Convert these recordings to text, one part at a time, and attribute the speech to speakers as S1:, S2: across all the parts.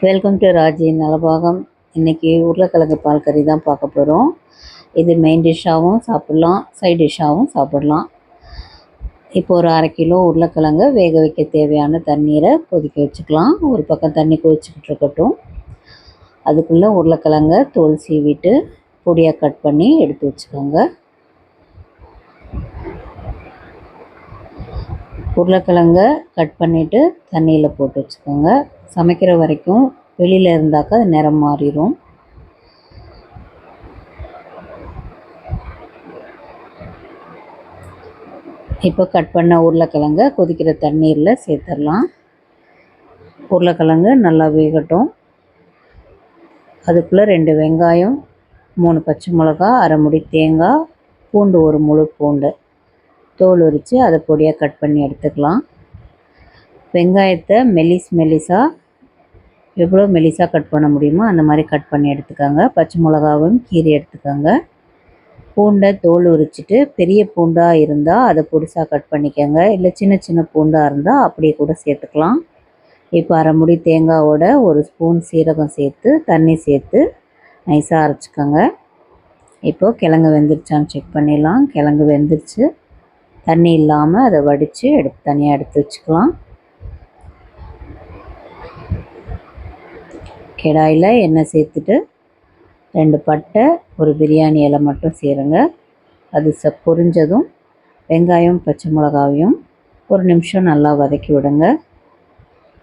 S1: Welcome to Raji Nalabagam. இன்றைக்கி உருளைக்கிழங்கு பால் கறி தான் பார்க்க போகிறோம். இது மெயின் டிஷ்ஷாகவும் சாப்பிட்லாம், சைட் டிஷ்ஷாகவும் சாப்பிட்லாம். இப்போ ஒரு 1/2 கிலோ உருளைக்கிழங்கு வேக வைக்க தேவையான தண்ணீரை கொதிக்க வச்சுக்கலாம். ஒரு பக்கம் தண்ணி கொதிச்சுக்கிட்டு இருக்கட்டும். அதுக்குள்ளே உருளைக்கிழங்கை தோல் சீவிட்டு பொடியாக கட் பண்ணி எடுத்து வச்சுக்கோங்க. உருளைக்கிழங்கை கட் பண்ணிவிட்டு தண்ணியில் போட்டு வச்சுக்கோங்க. சமைக்கிற வரைக்கும் வெளியில் இருந்தாக்கா அது நிறம் மாறிடும். இப்போ கட் பண்ண உருளைக்கிழங்கை கொதிக்கிற தண்ணீரில் சேர்த்துடலாம். உருளைக்கிழங்கு நல்லா வேகட்டும். அதுக்குள்ளே 2 வெங்காயம், 3 பச்சை மிளகா, அரை முடி தேங்காய், பூண்டு, ஒரு முழு பூண்டு தோல் உரித்து அதை பொடியாக கட் பண்ணி எடுத்துக்கலாம். வெங்காயத்தை மெலிசாக எவ்வளோ மெலிசாக கட் பண்ண முடியுமோ அந்த மாதிரி கட் பண்ணி எடுத்துக்கோங்க. பச்சை மிளகாவும் கீரி எடுத்துக்கோங்க. பூண்டை தோல் உரிச்சிட்டு பெரிய பூண்டாக இருந்தால் அதை பொடிசாக கட் பண்ணிக்கோங்க. இல்லை சின்ன சின்ன பூண்டாக இருந்தால் அப்படியே கூட சேர்த்துக்கலாம். இப்போ அரை முடி தேங்காவோட 1 ஸ்பூன் சீரகம் சேர்த்து தண்ணி சேர்த்து நைஸாக அரைச்சிக்கோங்க. இப்போது கிழங்கு வெந்துருச்சான்னு செக் பண்ணிடலாம். கிழங்கு வெந்துருச்சு. தண்ணி இல்லாமல் அதை வடித்து தனியாக எடுத்து வச்சுக்கலாம். கடாயில் எண்ணெய் சேர்த்துட்டு 2 பட்டை, ஒரு பிரியாணி இலை மட்டும் சேருங்க. அது பொரிஞ்சதும் வெங்காயம் பச்சை மிளகாவையும் 1 நிமிஷம் நல்லா வதக்கி விடுங்க.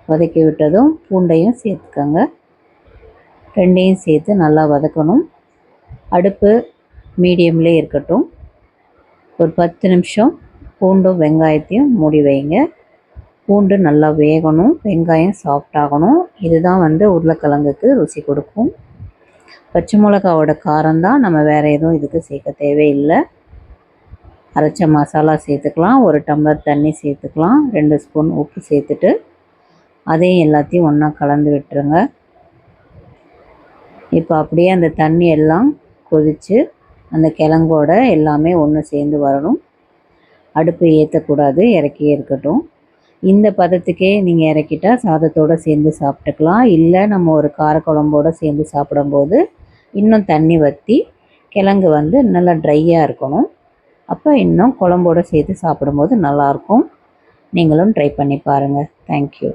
S1: வதக்கி விட்டதும் பூண்டையும் சேர்த்துக்கோங்க. 2ஐயும் சேர்த்து நல்லா வதக்கணும். அடுப்பு மீடியம்லேயே இருக்கட்டும். ஒரு 10 நிமிஷம் பூண்டும் வெங்காயத்தையும் மூடி வைங்க. பூண்டு நல்லா வேகணும், வெங்காயம் சாஃப்டாகணும். இதுதான் உருளைக்கிழங்குக்கு ருசி கொடுக்கும். பச்சை மிளகாவோட காரம் தான், நம்ம வேறு எதுவும் இதுக்கு சேர்க்க தேவையில்லை. அரைச்ச மசாலா சேர்த்துக்கலாம். 1 டம்ளர் தண்ணி சேர்த்துக்கலாம். 2 ஸ்பூன் உப்பு சேர்த்துட்டு அதையும் எல்லாத்தையும் ஒன்றா கலந்து விட்டுருங்க. இப்போ அப்படியே அந்த தண்ணி எல்லாம் கொதித்து அந்த கிழங்கோட எல்லாமே ஒன்று சேர்ந்து வரணும். அடுப்பு ஏற்றக்கூடாது, இறக்கியே இருக்கட்டும். இந்த பதத்துக்கே நீங்கள் இறக்கிட்டால் சாதத்தோடு சேர்ந்து சாப்பிட்டுக்கலாம். இல்லை நம்ம ஒரு காரக்குழம்போடு சேர்ந்து சாப்பிடும்போது இன்னும் தண்ணி வற்றி கிழங்கு நல்லா ட்ரையாக இருக்கணும். அப்போ இன்னும் குழம்போடு சேர்த்து சாப்பிடும்போது நல்லாயிருக்கும். நீங்களும் ட்ரை பண்ணி பாருங்கள். தேங்க்யூ.